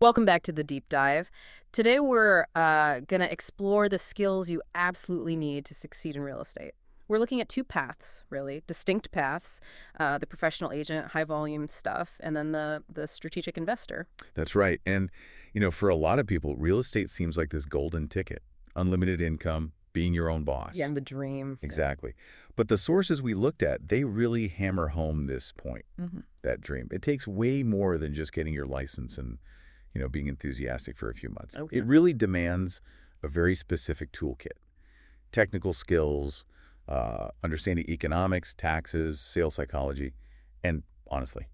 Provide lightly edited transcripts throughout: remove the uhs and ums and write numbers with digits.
Welcome back to the deep dive. Today we're going to explore the skills you absolutely need to succeed in real estate. We're looking at two paths, really, distinct paths, the professional agent, high volume stuff, and then the strategic investor. That's right. And, for a lot of people, real estate seems like this golden ticket. Unlimited income, being your own Yeah, boss. and the dream. Exactly. But the sources we looked at, they really hammer home this point, Hmm. that dream. It takes way more than just getting your license and, being enthusiastic for a few months. Okay. It really demands a very specific toolkit. Technical skills, understanding economics, taxes, sales psychology, and honestly,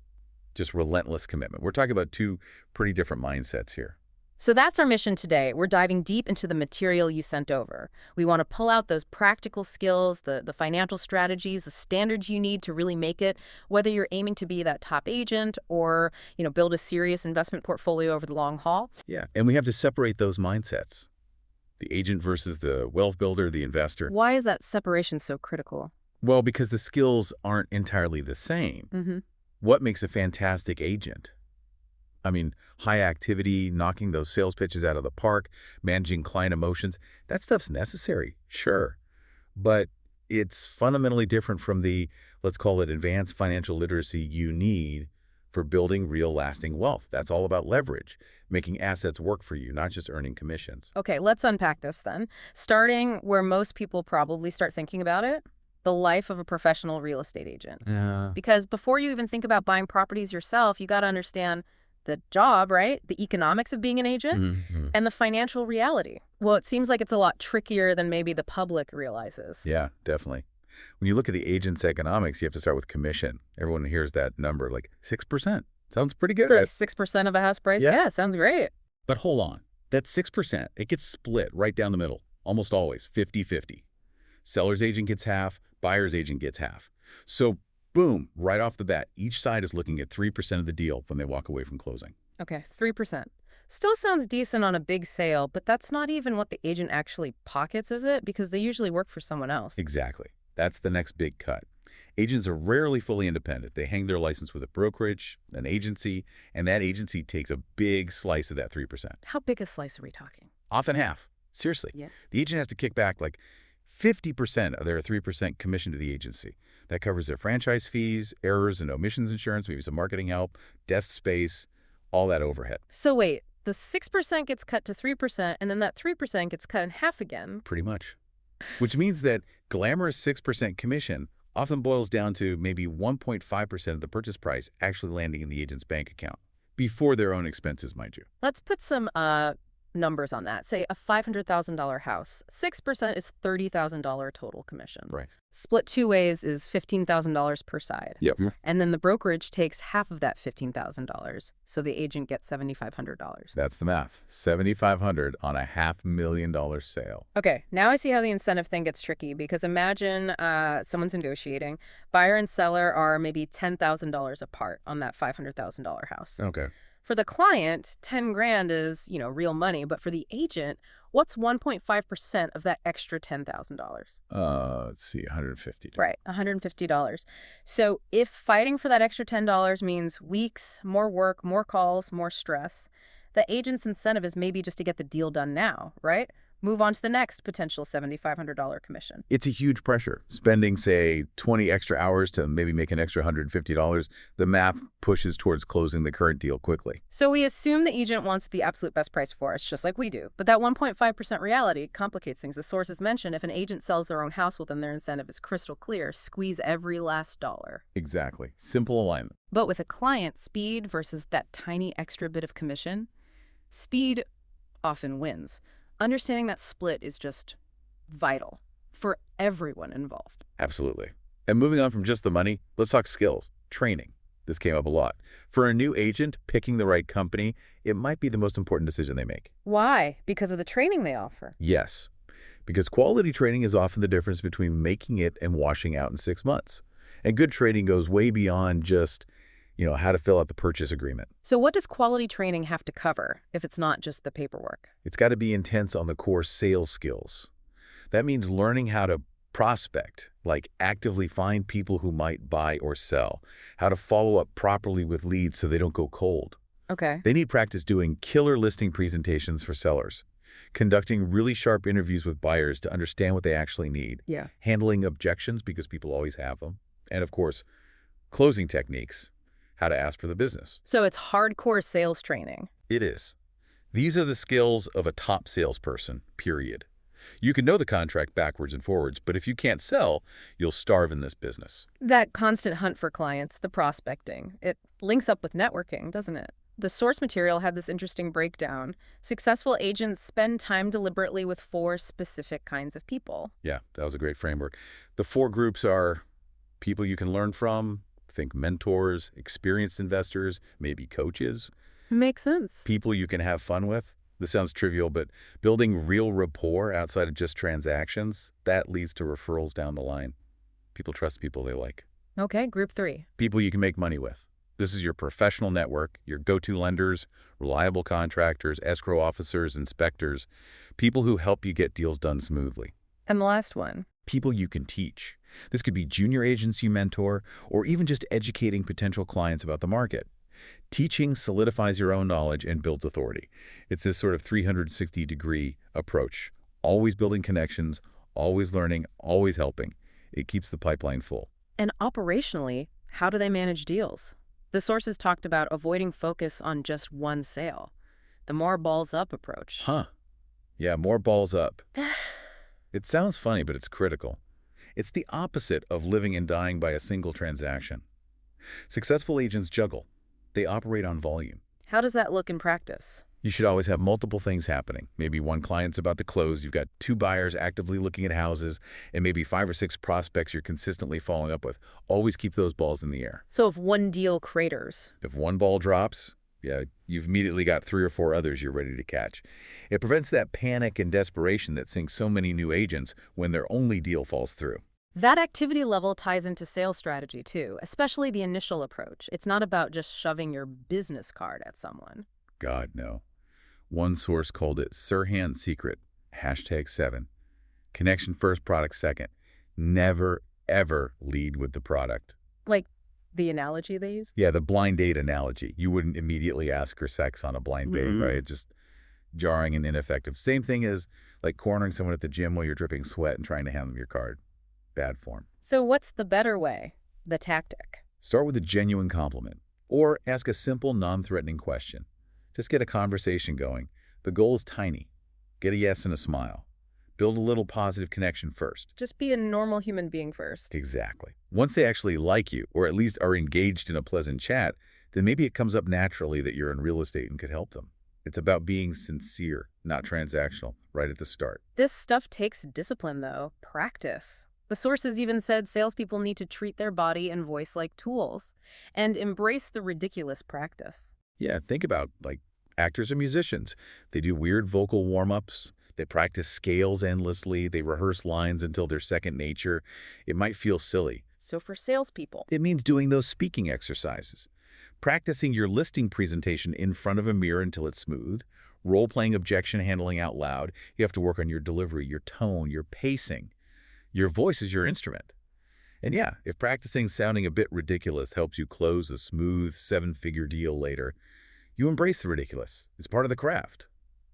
just relentless commitment. We're talking about two pretty different mindsets here. So that's our mission today. We're diving deep into the material you sent over. We want to pull out those practical skills, the financial strategies, the standards you need to really make it, whether you're aiming to be that top agent or, build a serious investment portfolio over the long haul. Yeah, and we have to separate those mindsets. The agent versus the wealth builder, the investor. Why is that separation so critical? Well, because the skills aren't entirely the same. Mm-hmm. What makes a fantastic agent? I mean, high activity, knocking those sales pitches out of the park, managing client emotions, that stuff's necessary, sure. But it's fundamentally different from the, let's call it advanced financial literacy you need for building real lasting wealth. That's all about leverage, making assets work for you, not just earning commissions. Okay, let's unpack this then. Starting where most people probably start thinking about it, the life of a professional real estate agent. Yeah. Because before you even think about buying properties yourself, you got to understand the job, right? The economics of being an agent Mhm. and the financial reality. Well, it seems like it's a lot trickier than maybe the public realizes. Yeah, definitely. When you look at the agent's economics, you have to start with commission. Everyone hears that number, like 6%. Sounds pretty good. So 6% of a house price? Yeah. Yeah, sounds great. But hold on. That 6%, it gets split right down the middle, almost always, 50-50. Seller's agent gets half, buyer's agent gets half. So boom, right off the bat, each side is looking at 3% of the deal when they walk away from closing. Okay, 3%. Still sounds decent on a big sale, but that's not even what the agent actually pockets, is it? Because they usually work for someone else. Exactly. That's the next big cut. Agents are rarely fully independent. They hang their license with a brokerage, an agency, and that agency takes a big slice of that 3%. How big a slice are we talking? Often half. Seriously. Yeah. The agent has to kick back like 50% of their 3% commission to the agency. That covers their franchise fees, errors and omissions insurance, maybe some marketing help, desk space, all that overhead. So wait, the 6% gets cut to 3%, and then that 3% gets cut in half again. Pretty much. Which means that glamorous 6% commission often boils down to maybe 1.5% of the purchase price actually landing in the agent's bank account, before their own expenses, mind you. Let's put some numbers on that. Say a $500,000 house. 6% is $30,000 total commission. Right. Split two ways is $15,000 per side. Yep. And then the brokerage takes half of that $15,000. So the agent gets $7,500. That's the math. $7,500 on a $500,000 sale. Okay, now I see how the incentive thing gets tricky because imagine someone's negotiating. Buyer and seller are maybe $10,000 apart on that $500,000 house. Okay. For the client, 10 grand is, real money, but for the agent, what's 1.5% of that extra $10,000? Let's see, $150. Right, $150. So if fighting for that extra $10 means weeks, more work, more calls, more stress, the agent's incentive is maybe just to get the deal done now, right? Move on to the next potential $7,500 commission. It's a huge pressure. Spending, say, 20 extra hours to maybe make an extra $150, the math pushes towards closing the current deal quickly. So we assume the agent wants the absolute best price for us, just like we do. But that 1.5% reality complicates things. The sources mention if an agent sells their own house, well, then their incentive is crystal clear. Squeeze every last dollar. Exactly. Simple alignment. But with a client, speed versus that tiny extra bit of commission, speed often wins. Understanding that split is just vital for everyone involved. Absolutely. And moving on from just the money, let's talk skills. Training. This came up a lot. For a new agent, picking the right company, it might be the most important decision they make. Why? Because of the training they offer. Yes. Because quality training is often the difference between making it and washing out in 6 months. And good training goes way beyond just, how to fill out the purchase agreement. So what does quality training have to cover if it's not just the paperwork? It's got to be intense on the core sales skills. That means learning how to prospect, like actively find people who might buy or sell, how to follow up properly with leads so they don't go cold. Okay. They need practice doing killer listing presentations for sellers, conducting really sharp interviews with buyers to understand what they actually need, Yeah. handling objections because people always have them, and of course, closing techniques, how to ask for the business. So it's hardcore sales training. It is. These are the skills of a top salesperson, period. You can know the contract backwards and forwards, but if you can't sell, you'll starve in this business. That constant hunt for clients, the prospecting, it links up with networking, doesn't it? The source material had this interesting breakdown. Successful agents spend time deliberately with 4 specific kinds of people. Yeah, that was a great framework. The 4 groups are people you can learn from, think mentors, experienced investors, maybe coaches, Makes sense. people you can have fun with. This sounds trivial, but building real rapport outside of just transactions, that leads to referrals down the line. People trust people they like. Okay, group 3. People you can make money with. This is your professional network, your go-to lenders, reliable contractors, escrow officers, inspectors, people who help you get deals done smoothly. And the last one. People you can teach. This could be junior agents you mentor, or even just educating potential clients about the market. Teaching solidifies your own knowledge and builds authority. It's this sort of 360-degree approach, always building connections, always learning, always helping. It keeps the pipeline full. And operationally, how do they manage deals? The sources talked about avoiding focus on just one sale. The more balls up approach. Huh. Yeah, more balls up. It sounds funny, but it's critical. It's the opposite of living and dying by a single transaction. Successful agents juggle. They operate on volume. How does that look in practice? You should always have multiple things happening. Maybe one client's about to close, you've got 2 buyers actively looking at houses, and maybe 5 or 6 prospects you're consistently following up with. Always keep those balls in the air. So if one deal craters. If one ball drops, yeah, you've immediately got 3 or 4 others you're ready to catch. It prevents that panic and desperation that sinks so many new agents when their only deal falls through. That activity level ties into sales strategy too, especially the initial approach. It's not about just shoving your business card at someone. God, no. One source called it Sirhan's secret, #7. Connection first, product second. Never, ever lead with the product. Like the analogy they use? Yeah, the blind date analogy. You wouldn't immediately ask her sex on a blind date, right? Just jarring and ineffective. Same thing as like cornering someone at the gym while you're dripping sweat and trying to hand them your card. Bad form. So what's the better way? The tactic. Start with a genuine compliment or ask a simple, non-threatening question. Just get a conversation going. The goal is tiny. Get a yes and a smile. Build a little positive connection first. Just be a normal human being first. Exactly. Once they actually like you, or at least are engaged in a pleasant chat, then maybe it comes up naturally that you're in real estate and could help them. It's about being sincere, not transactional, right at the start. This stuff takes discipline, though. Practice. The sources even said salespeople need to treat their body and voice like tools and embrace the ridiculous practice. Yeah, think about like actors or musicians. They do weird vocal warm-ups. They practice scales endlessly. They rehearse lines until they're second nature. It might feel silly. So for salespeople, It means doing those speaking exercises. Practicing your listing presentation in front of a mirror until it's smooth. Role-playing objection handling out loud. You have to work on your delivery, your tone, your pacing. Your voice is your instrument. And yeah, if practicing sounding a bit ridiculous helps you close a smooth 7-figure deal later, you embrace the ridiculous. It's part of the craft.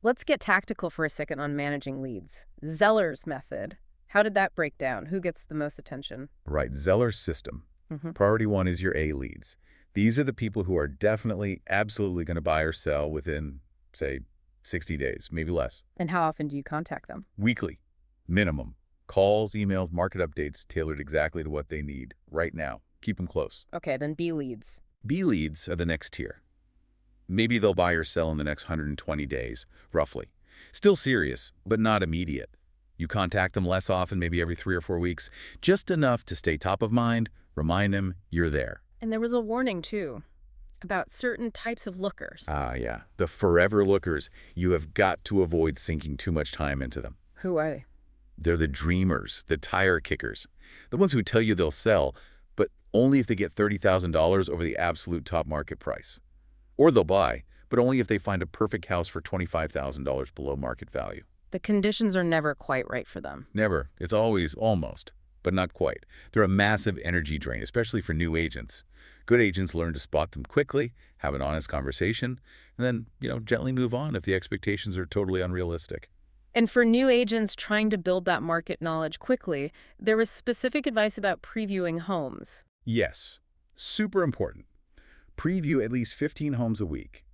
let's get tactical for a second on managing leads. Zeller's method. How did that break down? Who gets the most attention? Right, Zeller's system. Mm-hmm. Priority 1 is your A leads. These are the people who are definitely, absolutely going to buy or sell within, say, 60 days, maybe less. And how often do you contact them? Weekly, minimum. Calls, emails, market updates tailored exactly to what they need right now. Keep them close. Okay, then B leads. B leads are the next tier. Maybe they'll buy or sell in the next 120 days, roughly. Still serious, but not immediate. You contact them less often, maybe every 3 or 4 weeks, just enough to stay top of mind, remind them you're there. And there was a warning, too, about certain types of lookers. Ah, yeah. The forever lookers. You have got to avoid sinking too much time into them. Who are they? They're the dreamers, the tire kickers, the ones who tell you they'll sell, but only if they get $30,000 over the absolute top market price. Or they'll buy, but only if they find a perfect house for $25,000 below market value. The conditions are never quite right for them. Never. It's always almost, but not quite. They're a massive energy drain, especially for new agents. Good agents learn to spot them quickly, have an honest conversation, and then, gently move on if the expectations are totally unrealistic. And for new agents trying to build that market knowledge quickly, there was specific advice about previewing homes. Yes, super important. Preview at least 15 homes a week.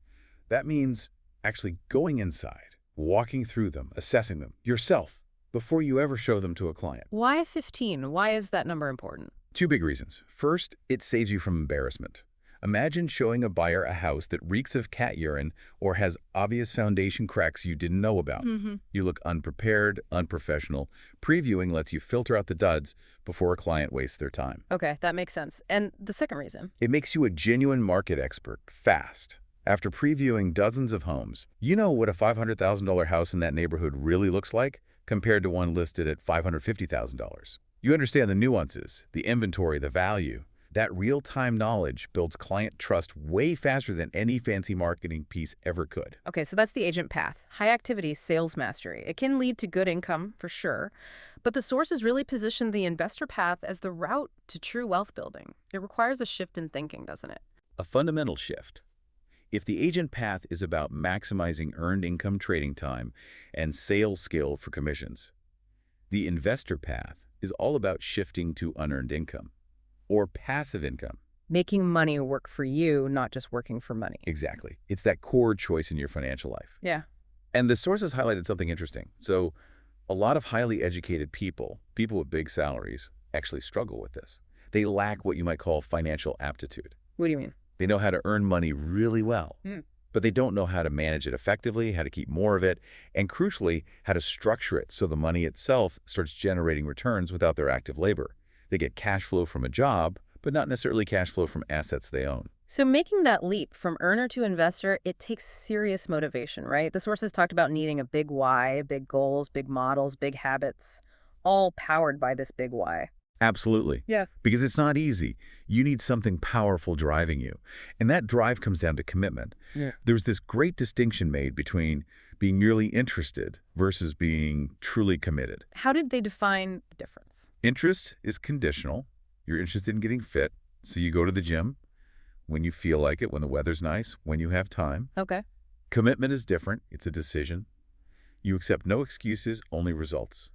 That means actually going inside, walking through them, assessing them yourself before you ever show them to a client. Why 15? Why is that number important? Two big reasons. First, it saves you from embarrassment. Imagine showing a buyer a house that reeks of cat urine or has obvious foundation cracks you didn't know about. You look unprepared, unprofessional. Previewing lets you filter out the duds before a client wastes their time. Okay, that makes sense. And the second reason? It makes you a genuine market expert, fast. After previewing dozens of homes, you know what a $500,000 house in that neighborhood really looks like compared to one listed at $550,000. You understand the nuances, the inventory, the value. That real-time knowledge builds client trust way faster than any fancy marketing piece ever could. Okay, so that's the agent path. High activity, sales mastery. It can lead to good income, for sure. But the sources really position the investor path as the route to true wealth building. It requires a shift in thinking, doesn't it? A fundamental shift. If the agent path is about maximizing earned income trading time and sales skill for commissions, the investor path is all about shifting to unearned income or passive income. Making money work for you, not just working for money. Exactly. It's that core choice in your financial life. Yeah. And the sources highlighted something interesting. So a lot of highly educated people with big salaries, actually struggle with this. They lack what you might call financial aptitude. What do you mean? They know how to earn money really well, but they don't know how to manage it effectively, how to keep more of it, and crucially, how to structure it so the money itself starts generating returns without their active labor. They get cash flow from a job, but not necessarily cash flow from assets they own. So making that leap from earner to investor, it takes serious motivation, right? The sources talked about needing a big why, big goals, big models, big habits, all powered by this big why. Absolutely. Yeah. Because it's not easy. You need something powerful driving you. And that drive comes down to commitment. Yeah. There's this great distinction made between being merely interested versus being truly committed. How did they define the difference? Interest is conditional. You're interested in getting fit, so you go to the gym when you feel like it, when the weather's nice, when you have time. Okay. Commitment is different. It's a decision. You accept no excuses, only results.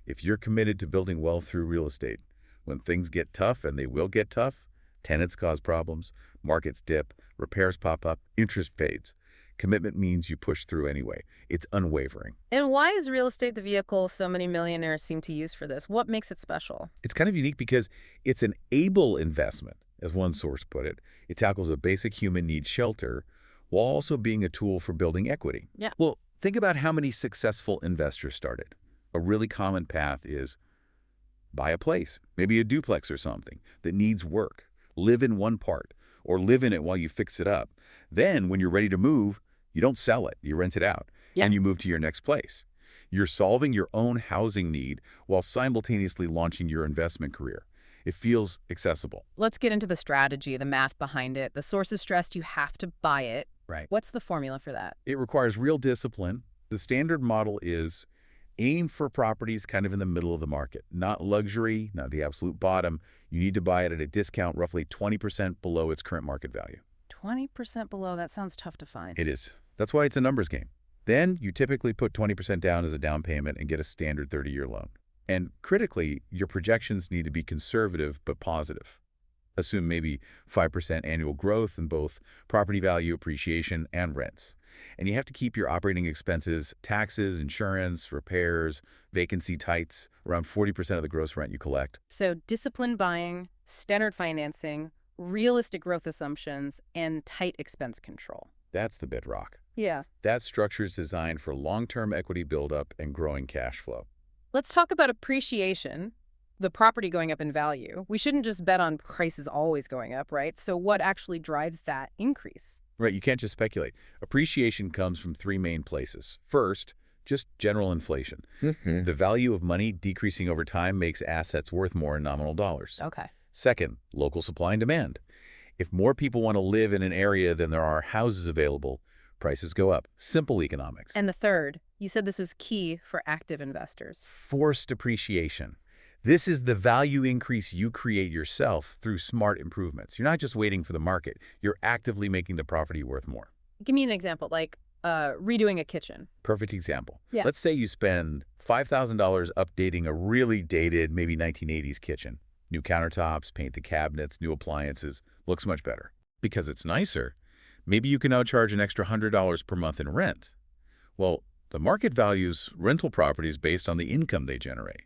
If you're committed to building wealth through real estate, when things get tough, and they will get tough, tenants cause problems, markets dip, repairs pop up, interest fades. Commitment means you push through anyway. It's unwavering. And why is real estate the vehicle so many millionaires seem to use for this? What makes it special? It's kind of unique because it's an able investment, as one source put it. It tackles a basic human need, shelter, while also being a tool for building equity. Yeah. Well, think about how many successful investors started. A really common path is buy a place, maybe a duplex or something, that needs work. Live in one part, or live in it while you fix it up. Then, when you're ready to move, you don't sell it, you rent it out, and you move to your next place. You're solving your own housing need while simultaneously launching your investment career. It feels accessible. Let's get into the strategy, the math behind it. The sources stressed you have to buy it. Right. What's the formula for that? It requires real discipline. The standard model is aim for properties kind of in the middle of the market, not luxury, not the absolute bottom. You need to buy it at a discount roughly 20% below its current market value. 20% below, that sounds tough to find. It is. That's why it's a numbers game. Then you typically put 20% down as a down payment and get a standard 30-year loan. And critically, your projections need to be conservative but positive. Assume maybe 5% annual growth in both property value appreciation and rents. And you have to keep your operating expenses, taxes, insurance, repairs, vacancy tights, around 40% of the gross rent you collect. So disciplined buying, standard financing, realistic growth assumptions, and tight expense control. That's the bedrock. Yeah. That structure is designed for long-term equity buildup and growing cash flow. Let's talk about appreciation, the property going up in value. We shouldn't just bet on prices always going up, right? So what actually drives that increase? Right, you can't just speculate. Appreciation comes from three main places. First, just general inflation. The value of money decreasing over time makes assets worth more in nominal dollars. Okay. Second, local supply and demand. If more people want to live in an area than there are houses available, prices go up. Simple economics. And the third, you said this was key for active investors. Forced appreciation. This is the value increase you create yourself through smart improvements. You're not just waiting for the market. You're actively making the property worth more. Give me an example, like redoing a kitchen. Perfect example. Yeah. Let's say you spend $5,000 updating a really dated, maybe 1980s kitchen. New countertops, paint the cabinets, new appliances. Looks much better. Because it's nicer, maybe you can now charge an extra $100 per month in rent. Well, the market values rental properties based on the income they generate.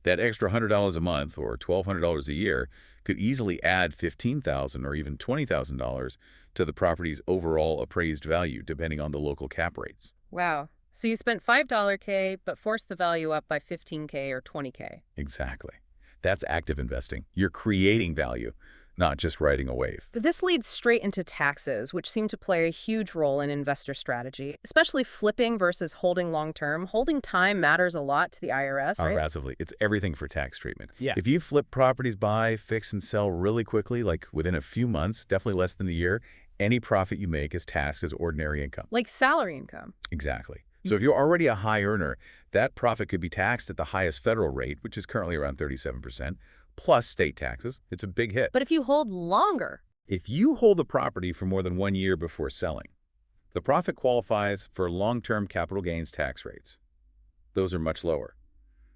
That extra $100 a month or $1,200 a year could easily add $15,000 or even $20,000 to the property's overall appraised value, depending on the local cap rates. Wow. So you spent $5K, but forced the value up by $15K or $20K. Exactly. That's active investing. You're creating value, not just riding a wave. This leads straight into taxes, which seem to play a huge role in investor strategy, especially flipping versus holding long-term. Holding time matters a lot to the IRS, right? Massively. It's everything for tax treatment. Yeah. If you flip properties, buy, fix, and sell really quickly, like within a few months, definitely less than a year, any profit you make is taxed as ordinary income. Like salary income. Exactly. So if you're already a high earner, that profit could be taxed at the highest federal rate, which is currently around 37%, plus state taxes. It's a big hit. But if you hold longer, If you hold the property for more than 1 year before selling, the profit qualifies for long-term capital gains tax rates. Those are much lower.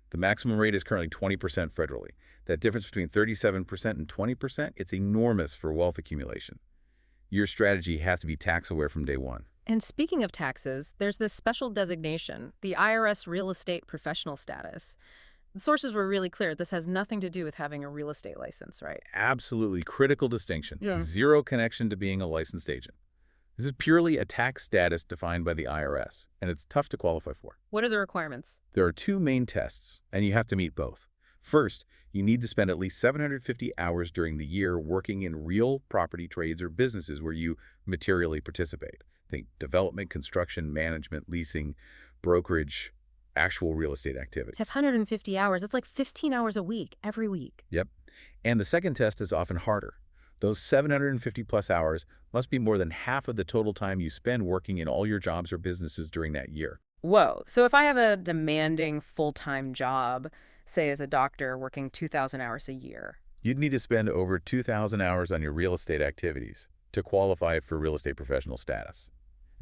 The maximum rate is currently 20% federally. That difference between 37% and 20%, it's enormous for wealth accumulation. Your strategy has to be tax-aware from day one. and speaking of taxes, there's this special designation, the IRS real estate professional status. The sources were really clear. This has nothing to do with having a real estate license, right? Absolutely critical distinction. Yeah. Zero connection to being a licensed agent. This is purely a tax status defined by the IRS, and it's tough to qualify for. What are the requirements? There are two main tests, and you have to meet both. First, you need to spend at least 750 hours during the year working in real property trades or businesses where you materially participate. Think development, construction, management, leasing, brokerage, actual real estate activity. Have 150 hours. That's like 15 hours a week, every week. Yep. And the second test is often harder. Those 750 plus hours must be more than half of the total time you spend working in all your jobs or businesses during that year. Whoa. So if I have a demanding full-time job, say as a doctor working 2,000 hours a year, You'd need to spend over 2,000 hours on your real estate activities to qualify for real estate professional status.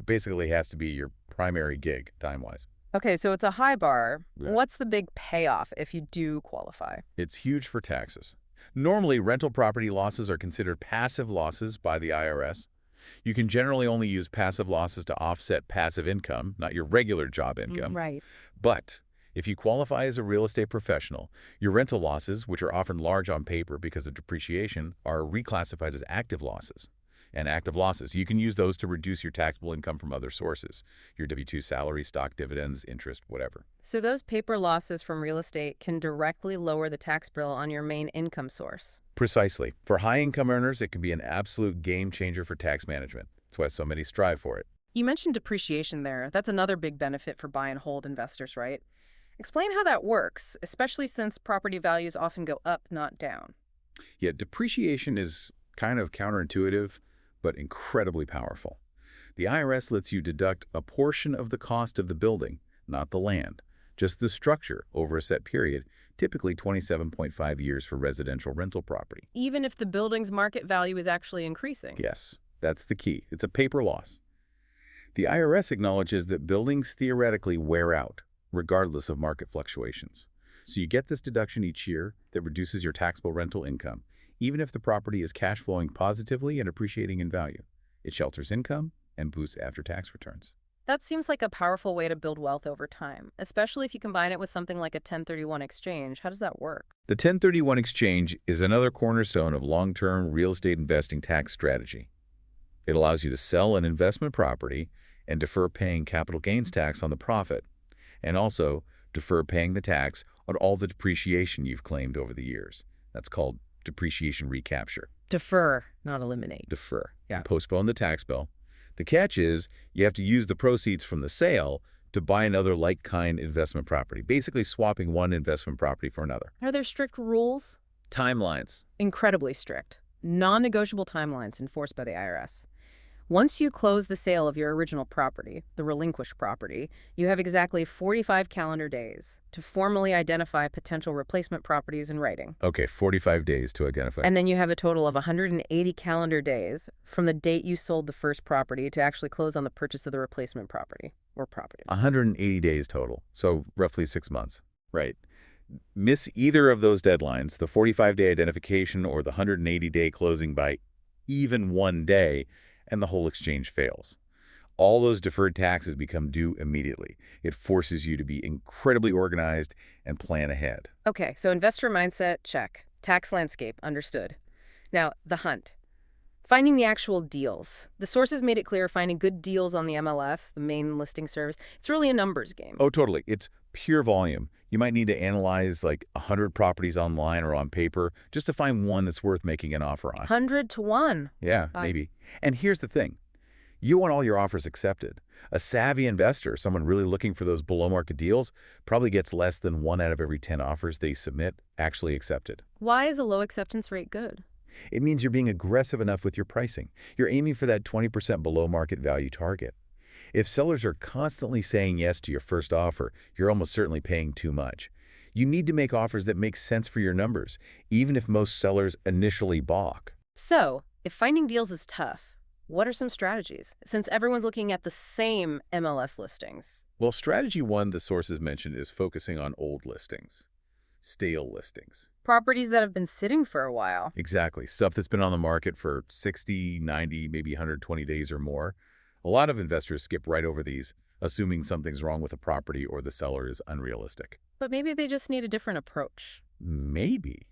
It basically has to be your primary gig, time-wise. okay, so it's a high bar. Yeah. What's the big payoff if you do qualify? It's huge for taxes. Normally, rental property losses are considered passive losses by the IRS. You can generally only use passive losses to offset passive income, not your regular job income. Right. But if you qualify as a real estate professional, your rental losses, which are often large on paper because of depreciation, are reclassified as active losses. And active losses, you can use those to reduce your taxable income from other sources, your W-2 salary, stock dividends, interest, whatever. So those paper losses from real estate can directly lower the tax bill on your main income source. Precisely. For high-income earners, it can be an absolute game changer for tax management. That's why so many strive for it. You mentioned depreciation there. That's another big benefit for buy and hold investors, right? Explain how that works, especially since property values often go up, not down. Yeah, depreciation is kind of counterintuitive, but incredibly powerful. The IRS lets you deduct a portion of the cost of the building, not the land, just the structure over a set period, typically 27.5 years for residential rental property. Even if the building's market value is actually increasing. Yes, that's the key. It's a paper loss. The IRS acknowledges that buildings theoretically wear out, regardless of market fluctuations. So you get this deduction each year that reduces your taxable rental income, even if the property is cash flowing positively and appreciating in value. It shelters income and boosts after-tax returns. That seems like a powerful way to build wealth over time, especially if you combine it with something like a 1031 exchange. How does that work? The 1031 exchange is another cornerstone of long-term real estate investing tax strategy. It allows you to sell an investment property and defer paying capital gains tax on the profit, and also defer paying the tax on all the depreciation you've claimed over the years. That's called depreciation recapture. Defer, not eliminate. Defer. Yeah. Postpone the tax bill. The catch is you have to use the proceeds from the sale to buy another like-kind investment property, basically swapping one investment property for another. Are there strict rules? Timelines. Incredibly strict. Non-negotiable timelines enforced by the IRS. Once you close the sale of your original property, the relinquished property, you have exactly 45 calendar days to formally identify potential replacement properties in writing. Okay, 45 days to identify. And then you have a total of 180 calendar days from the date you sold the first property to actually close on the purchase of the replacement property or properties. 180 days total, so roughly 6 months. Right. Miss either of those deadlines, the 45-day identification or the 180-day closing by even 1 day, and the whole exchange fails. All those deferred taxes become due immediately. It forces you to be incredibly organized and plan ahead. Okay, so investor mindset, check. Tax landscape, understood. Now, the hunt. Finding the actual deals. The sources made it clear finding good deals on the MLS, the main listing service, it's really a numbers game. Oh, totally. It's pure volume. You might need to analyze like 100 properties online or on paper just to find one that's worth making an offer on. 100 to 1. Yeah, maybe. And here's the thing. You want all your offers accepted. A savvy investor, someone really looking for those below-market deals, probably gets less than 1 out of every 10 offers they submit actually accepted. Why is a low acceptance rate good? It means you're being aggressive enough with your pricing. You're aiming for that 20% below market value target. If sellers are constantly saying yes to your first offer, you're almost certainly paying too much. You need to make offers that make sense for your numbers, even if most sellers initially balk. So, if finding deals is tough, what are some strategies? Since everyone's looking at the same MLS listings. Well, strategy one the sources mentioned is focusing on old listings, stale listings. Properties that have been sitting for a while. Exactly. Stuff that's been on the market for 60, 90, maybe 120 days or more. A lot of investors skip right over these, assuming something's wrong with the property or the seller is unrealistic. But maybe they just need a different approach. Maybe.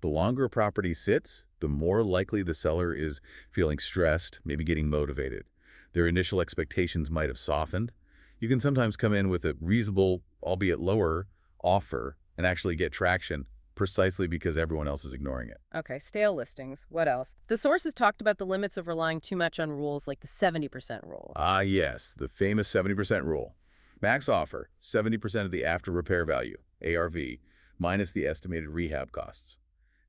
The longer a property sits, the more likely the seller is feeling stressed, maybe getting motivated. Their initial expectations might have softened. You can sometimes come in with a reasonable, albeit lower, offer and actually get traction precisely because everyone else is ignoring it. Okay, stale listings. What else? The sources talked about the limits of relying too much on rules like the 70% rule. Ah, yes, the famous 70% rule. Max offer, 70% of the after repair value, ARV, minus the estimated rehab costs.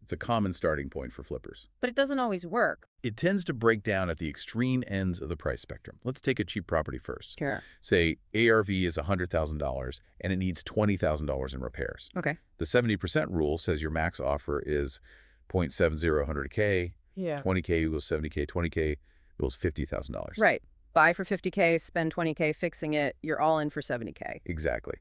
It's a common starting point for flippers. But it doesn't always work. It tends to break down at the extreme ends of the price spectrum. Let's take a cheap property first. Sure. Say ARV is $100,000 and it needs $20,000 in repairs. Okay. The 70% rule says your max offer is 0.70 100K, Yeah. 20K equals 70K, 20K equals $50,000. Right. Buy for 50K, spend 20K fixing it, you're all in for 70K. Exactly.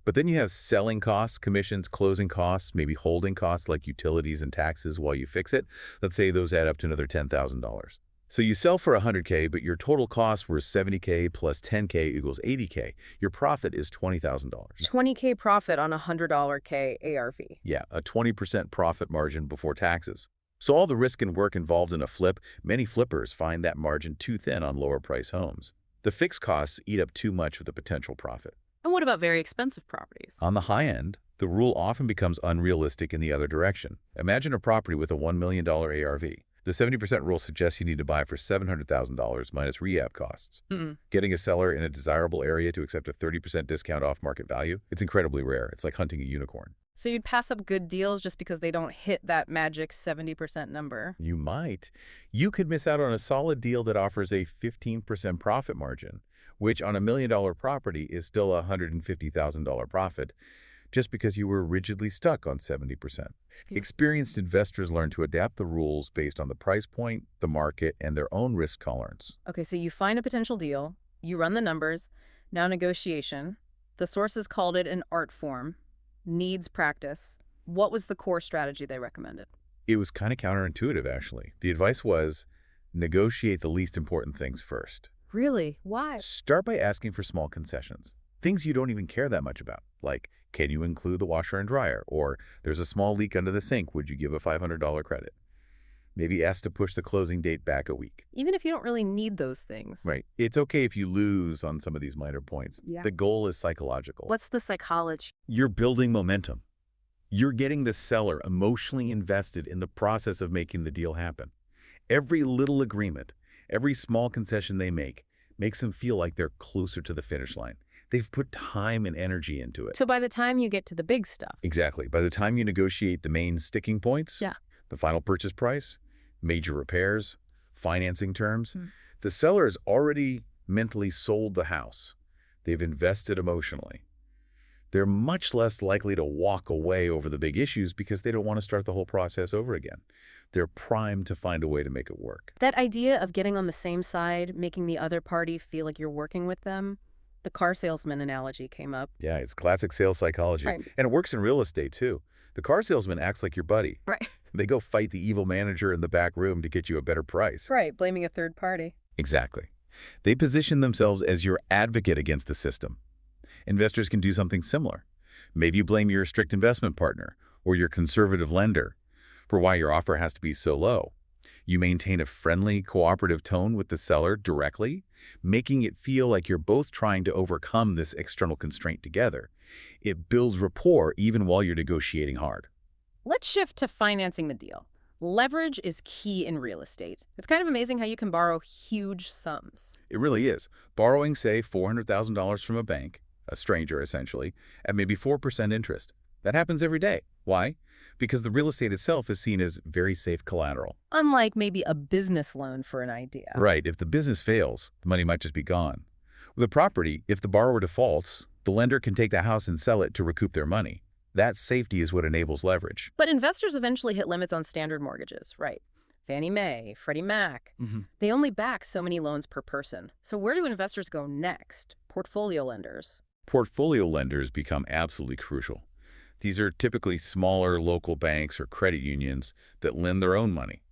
But then you have selling costs, commissions, closing costs, maybe holding costs like utilities and taxes while you fix it. Let's say those add up to another $10,000. So you sell for 100K, but your total costs were 70K plus 10K equals 80K. Your profit is $20,000. 20K profit on a $100K ARV. Yeah, a 20% profit margin before taxes. So all the risk and work involved in a flip, many flippers find that margin too thin on lower price homes. The fixed costs eat up too much of the potential profit. And what about very expensive properties? On the high end, the rule often becomes unrealistic in the other direction. Imagine a property with a $1 million ARV. The 70% rule suggests you need to buy for $700,000 minus rehab costs. Getting a seller in a desirable area to accept a 30% discount off market value, it's incredibly rare. It's like hunting a unicorn. So you'd pass up good deals just because they don't hit that magic 70% number? You might. You could miss out on a solid deal that offers a 15% profit margin, which on a $1 million property is still a $150,000 profit, just because you were rigidly stuck on 70%. Experienced investors learn to adapt the rules based on the price point, the market, and their own risk tolerance. Okay, so you find a potential deal, you run the numbers, now negotiation. The sources called it an art form, needs practice. What was the core strategy they recommended? It was kind of counterintuitive, actually. The advice was negotiate the least important things first. Really? Why? Start by asking for small concessions. Things you don't even care that much about, like, can you include the washer and dryer? Or there's a small leak under the sink, would you give a $500 credit? Maybe ask to push the closing date back a week. Even if you don't really need those things. Right. It's okay if you lose on some of these minor points. Yeah. The goal is psychological. What's the psychology? You're building momentum. You're getting the seller emotionally invested in the process of making the deal happen. Every little agreement, every small concession they make, makes them feel like they're closer to the finish line. They've put time and energy into it. So by the time you get to the big stuff. Exactly. By the time you negotiate the main sticking points, Yeah. the final purchase price, major repairs, financing terms, The seller has already mentally sold the house. They've invested emotionally. They're much less likely to walk away over the big issues because they don't want to start the whole process over again. They're primed to find a way to make it work. That idea of getting on the same side, making the other party feel like you're working with them, the car salesman analogy came up. Yeah, it's classic sales psychology. Right. And it works in real estate, too. The car salesman acts like your buddy. Right. They go fight the evil manager in the back room to get you a better price. Right, blaming a third party. Exactly. They position themselves as your advocate against the system. Investors can do something similar. Maybe you blame your strict investment partner or your conservative lender for why your offer has to be so low. You maintain a friendly, cooperative tone with the seller directly, making it feel like you're both trying to overcome this external constraint together. It builds rapport even while you're negotiating hard. Let's shift to financing the deal. Leverage is key in real estate. It's kind of amazing how you can borrow huge sums. It really is. Borrowing, say, $400,000 from a bank, a stranger essentially, at maybe 4% interest. That happens every day. Why? Because the real estate itself is seen as very safe collateral. Unlike maybe a business loan for an idea. Right. If the business fails, the money might just be gone. With a property, if the borrower defaults, the lender can take the house and sell it to recoup their money. That safety is what enables leverage. But investors eventually hit limits on standard mortgages, right? Fannie Mae, Freddie Mac. They only back so many loans per person. So where do investors go next? Portfolio lenders. Portfolio lenders become absolutely crucial. These are typically smaller local banks or credit unions that lend their own money.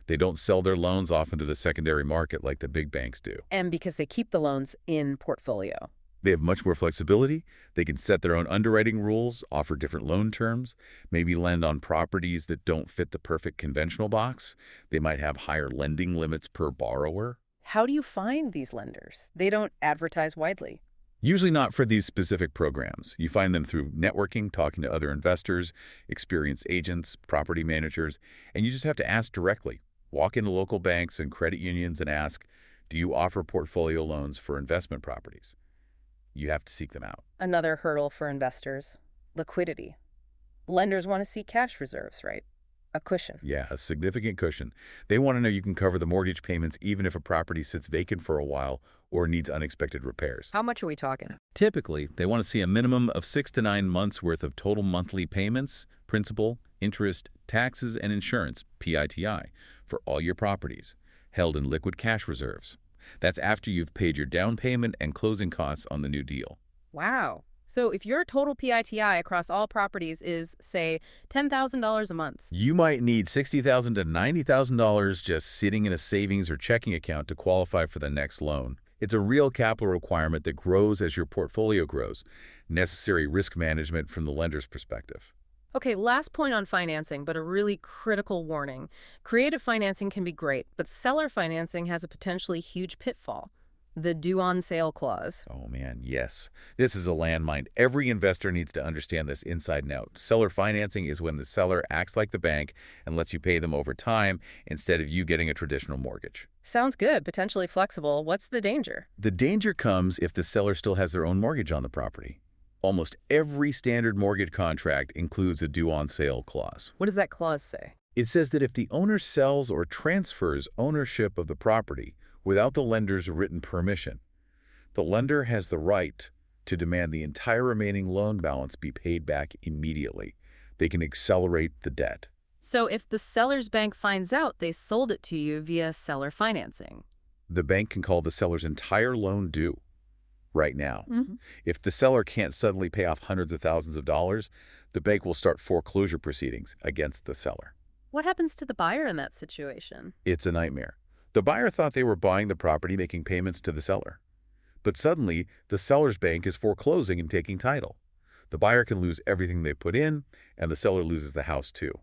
They don't sell their loans off into the secondary market like the big banks do. And because they keep the loans in portfolio. They have much more flexibility. They can set their own underwriting rules, offer different loan terms, maybe lend on properties that don't fit the perfect conventional box. They might have higher lending limits per borrower. How do you find these lenders? They don't advertise widely. Usually not for these specific programs. You find them through networking, talking to other investors, experienced agents, property managers, and you just have to ask directly. Walk into local banks and credit unions and ask, do you offer portfolio loans for investment properties? You have to seek them out. Another hurdle for investors, liquidity. Lenders want to see cash reserves, right? A cushion. Yeah, a significant cushion. They want to know you can cover the mortgage payments even if a property sits vacant for a while or needs unexpected repairs. How much are we talking? Typically, they want to see a minimum of 6 to 9 months worth of total monthly payments, principal, interest, taxes, and insurance, PITI, for all your properties, held in liquid cash reserves. That's after you've paid your down payment and closing costs on the new deal. Wow. So if your total PITI across all properties is, say, $10,000 a month. You might need $60,000 to $90,000 just sitting in a savings or checking account to qualify for the next loan. It's a real capital requirement that grows as your portfolio grows. Necessary risk management from the lender's perspective. Okay, last point on financing, but a really critical warning. Creative financing can be great, but seller financing has a potentially huge pitfall. The due on sale clause. Oh man, yes. This is a landmine. Every investor needs to understand this inside and out. Seller financing is when the seller acts like the bank and lets you pay them over time instead of you getting a traditional mortgage. Sounds good, potentially flexible. What's the danger? The danger comes if the seller still has their own mortgage on the property. Almost every standard mortgage contract includes a due on sale clause. What does that clause say? It says that if the owner sells or transfers ownership of the property without the lender's written permission, the lender has the right to demand the entire remaining loan balance be paid back immediately. They can accelerate the debt. So if the seller's bank finds out they sold it to you via seller financing. The bank can call the seller's entire loan due right now. If the seller can't suddenly pay off hundreds of thousands of dollars, the bank will start foreclosure proceedings against the seller. What happens to the buyer in that situation? It's a nightmare. The buyer thought they were buying the property, making payments to the seller. But suddenly, the seller's bank is foreclosing and taking title. The buyer can lose everything they put in, and the seller loses the house too.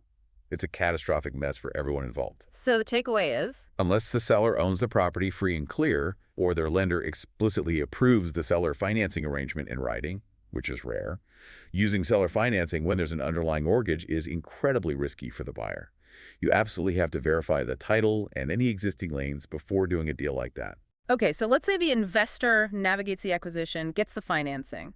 It's a catastrophic mess for everyone involved. So the takeaway is? Unless the seller owns the property free and clear, or their lender explicitly approves the seller financing arrangement in writing, which is rare, using seller financing when there's an underlying mortgage is incredibly risky for the buyer. You absolutely have to verify the title and any existing liens before doing a deal like that. Okay, so let's say the investor navigates the acquisition, gets the financing.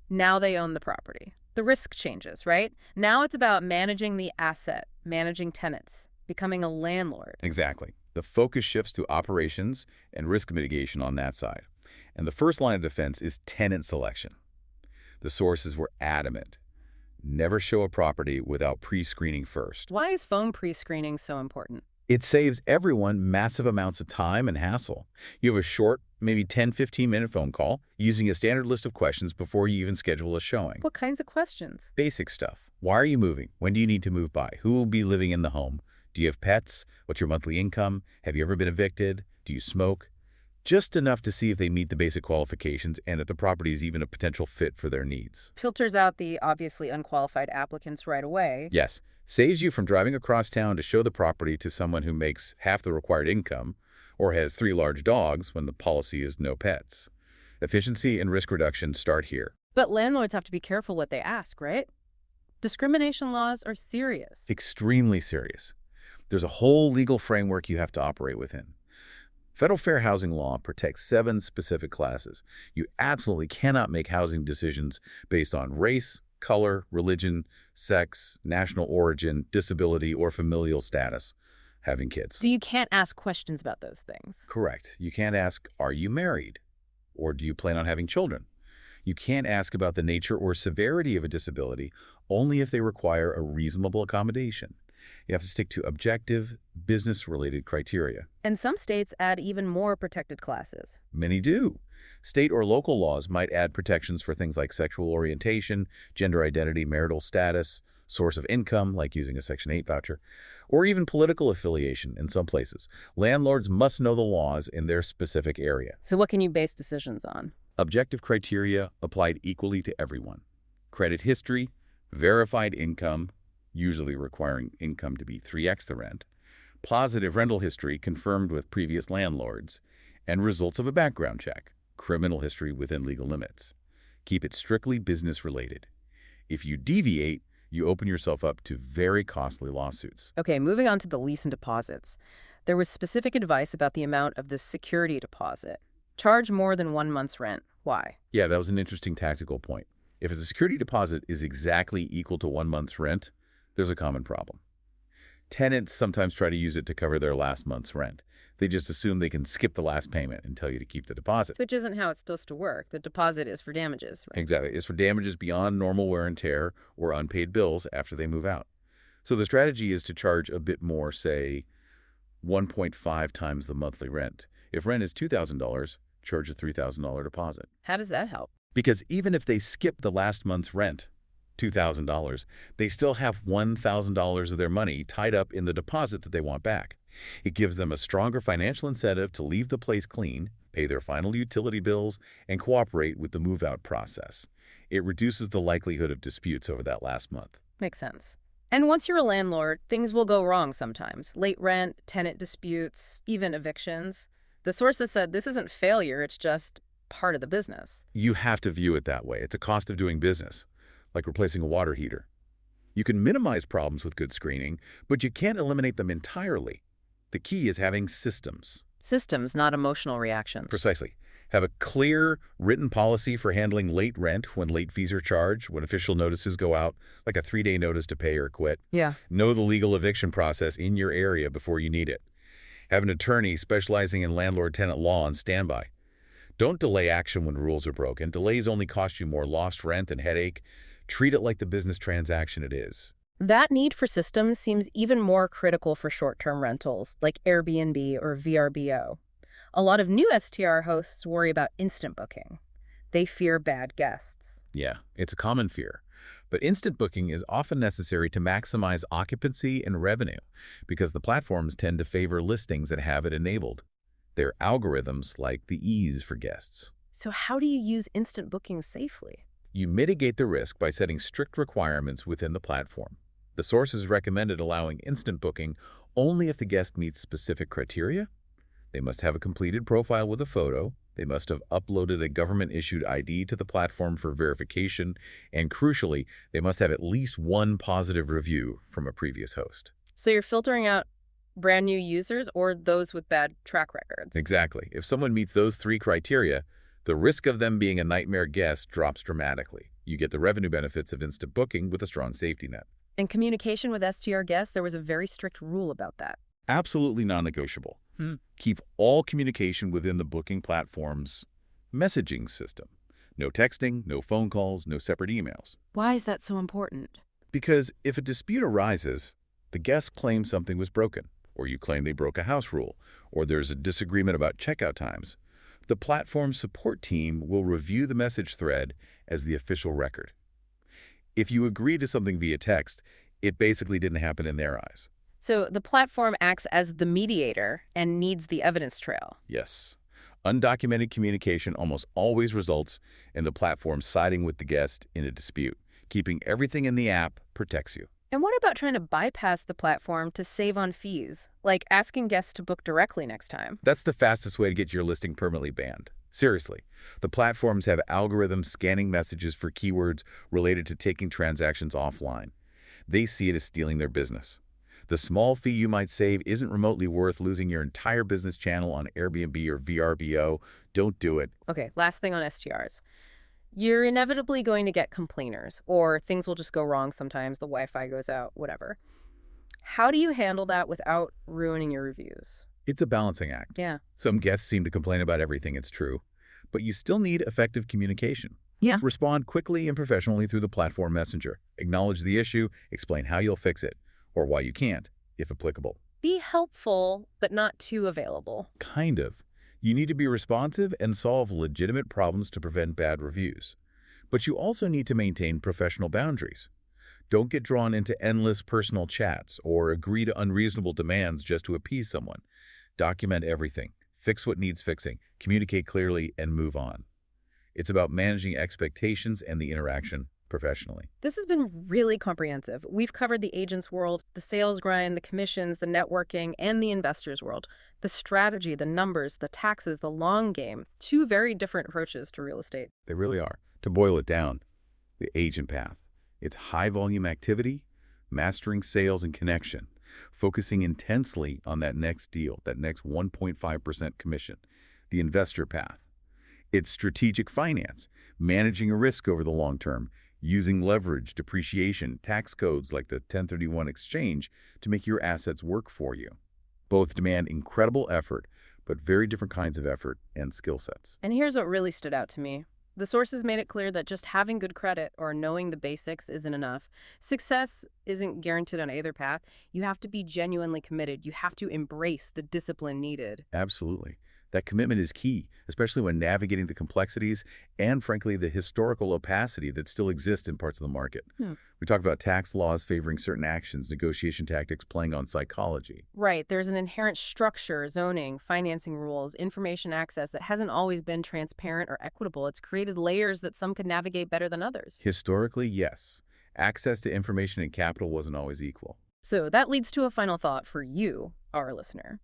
Now they own the property. The risk changes, right? Now it's about managing the asset, managing tenants, becoming a landlord. Exactly. The focus shifts to operations and risk mitigation on that side. And the first line of defense is tenant selection. The sources were adamant. Never show a property without pre-screening first. Why is phone pre-screening so important? It saves everyone massive amounts of time and hassle. You have a short, maybe 10-15-minute phone call using a standard list of questions before you even schedule a showing. What kinds of questions? Basic stuff. Why are you moving? When do you need to move by? Who will be living in the home? Do you have pets? What's your monthly income? Have you ever been evicted? Do you smoke? Just enough to see if they meet the basic qualifications and if the property is even a potential fit for their needs. Filters out the obviously unqualified applicants right away. Yes, saves you from driving across town to show the property to someone who makes half the required income or has 3 large dogs when the policy is no pets. Efficiency and risk reduction start here. But landlords have to be careful what they ask, right? Discrimination laws are serious. Extremely serious. There's a whole legal framework you have to operate within. Federal fair housing law protects 7 specific classes. You absolutely cannot make housing decisions based on race, color, religion, sex, national origin, disability, or familial status, having kids. So you can't ask questions about those things. Correct. You can't ask, are you married? Or do you plan on having children? You can't ask about the nature or severity of a disability only if they require a reasonable accommodation. You have to stick to objective, business-related criteria. And some states add even more protected classes. Many do. State or local laws might add protections for things like sexual orientation, gender identity, marital status, source of income, like using a Section 8 voucher, or even political affiliation in some places. Landlords must know the laws in their specific area. So what can you base decisions on? Objective criteria applied equally to everyone. Credit history, verified income, usually requiring income to be 3x the rent, positive rental history confirmed with previous landlords, and results of a background check, criminal history within legal limits. Keep it strictly business-related. If you deviate, you open yourself up to very costly lawsuits. Okay, moving on to the lease and deposits. There was specific advice about the amount of the security deposit. Charge more than 1 month's rent. Why? Yeah, that was an interesting tactical point. If the security deposit is exactly equal to 1 month's rent, there's a common problem. Tenants sometimes try to use it to cover their last month's rent. They just assume they can skip the last payment and tell you to keep the deposit. Which isn't how it's supposed to work. The deposit is for damages, right? Exactly. It's for damages beyond normal wear and tear or unpaid bills after they move out. So the strategy is to charge a bit more, say 1.5 times the monthly rent. If rent is $2,000, charge a $3,000 deposit. How does that help? Because even if they skip the last month's rent, $2,000, they still have $1,000 of their money tied up in the deposit that they want back. It gives them a stronger financial incentive to leave the place clean, pay their final utility bills, and cooperate with the move-out process. It reduces the likelihood of disputes over that last month. Makes sense. And once you're a landlord, things will go wrong sometimes. Late rent, tenant disputes, even evictions. The sources said this isn't failure, it's just part of the business. You have to view it that way. It's a cost of doing business, like replacing a water heater. You can minimize problems with good screening, but you can't eliminate them entirely. The key is having systems. Systems, not emotional reactions. Precisely. Have a clear, written policy for handling late rent when late fees are charged, when official notices go out, like a 3-day notice to pay or quit. Yeah. Know the legal eviction process in your area before you need it. Have an attorney specializing in landlord-tenant law on standby. Don't delay action when rules are broken. Delays only cost you more lost rent and headache. Treat it like the business transaction it is. That need for systems seems even more critical for short-term rentals, like Airbnb or VRBO. A lot of new STR hosts worry about instant booking. They fear bad guests. Yeah, it's a common fear. But instant booking is often necessary to maximize occupancy and revenue because the platforms tend to favor listings that have it enabled. They're algorithms like the ease for guests. So how do you use instant booking safely? You mitigate the risk by setting strict requirements within the platform. The sources recommended allowing instant booking only if the guest meets specific criteria. They must have a completed profile with a photo. They must have uploaded a government-issued ID to the platform for verification. And crucially, they must have at least 1 positive review from a previous host. So you're filtering out brand new users or those with bad track records? Exactly. If someone meets those 3 criteria, the risk of them being a nightmare guest drops dramatically. You get the revenue benefits of instant booking with a strong safety net. In communication with STR guests, there was a very strict rule about that. Absolutely non-negotiable. Keep all communication within the booking platform's messaging system. No texting, no phone calls, no separate emails. Why is that so important? Because if a dispute arises, the guest claims something was broken, or you claim they broke a house rule, or there's a disagreement about checkout times, the platform support team will review the message thread as the official record. If you agree to something via text, it basically didn't happen in their eyes. So the platform acts as the mediator and needs the evidence trail. Yes. Undocumented communication almost always results in the platform siding with the guest in a dispute. Keeping everything in the app protects you. And what about trying to bypass the platform to save on fees, like asking guests to book directly next time? That's the fastest way to get your listing permanently banned. Seriously, the platforms have algorithms scanning messages for keywords related to taking transactions offline. They see it as stealing their business. The small fee you might save isn't remotely worth losing your entire business channel on Airbnb or VRBO. Don't do it. Okay, last thing on STRs. You're inevitably going to get complainers, or things will just go wrong sometimes, the Wi-Fi goes out, whatever. How do you handle that without ruining your reviews? It's a balancing act. Yeah. Some guests seem to complain about everything, it's true. But you still need effective communication. Yeah. Respond quickly and professionally through the platform messenger. Acknowledge the issue, explain how you'll fix it, or why you can't, if applicable. Be helpful, but not too available. Kind of. You need to be responsive and solve legitimate problems to prevent bad reviews. But you also need to maintain professional boundaries. Don't get drawn into endless personal chats or agree to unreasonable demands just to appease someone. Document everything. Fix what needs fixing. Communicate clearly and move on. It's about managing expectations and the interaction professionally. This has been really comprehensive. We've covered the agent's world, the sales grind, the commissions, the networking, and the investor's world. The strategy, the numbers, the taxes, the long game. 2 very different approaches to real estate. They really are. To boil it down, the agent path. It's high-volume activity, mastering sales and connection, focusing intensely on that next deal, that next 1.5% commission. The investor path. It's strategic finance, managing a risk over the long term, using leverage, depreciation, tax codes like the 1031 exchange to make your assets work for you. Both demand incredible effort, but very different kinds of effort and skill sets. And here's what really stood out to me. The sources made it clear that just having good credit or knowing the basics isn't enough. Success isn't guaranteed on either path. You have to be genuinely committed. You have to embrace the discipline needed. Absolutely. That commitment is key, especially when navigating the complexities and, frankly, the historical opacity that still exists in parts of the market. We talk about tax laws favoring certain actions, negotiation tactics playing on psychology. Right. There's an inherent structure, zoning, financing rules, information access that hasn't always been transparent or equitable. It's created layers that some could navigate better than others. Historically, yes. Access to information and capital wasn't always equal. So that leads to a final thought for you, our listener.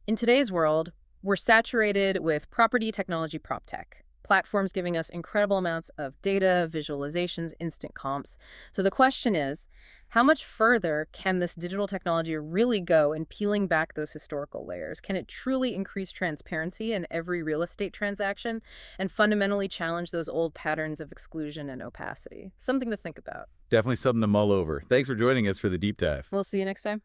In today's world, we're saturated with property technology prop tech, platforms giving us incredible amounts of data, visualizations, instant comps. So the question is, how much further can this digital technology really go in peeling back those historical layers? Can it truly increase transparency in every real estate transaction and fundamentally challenge those old patterns of exclusion and opacity? Something to think about. Definitely something to mull over. Thanks for joining us for the deep dive. We'll see you next time.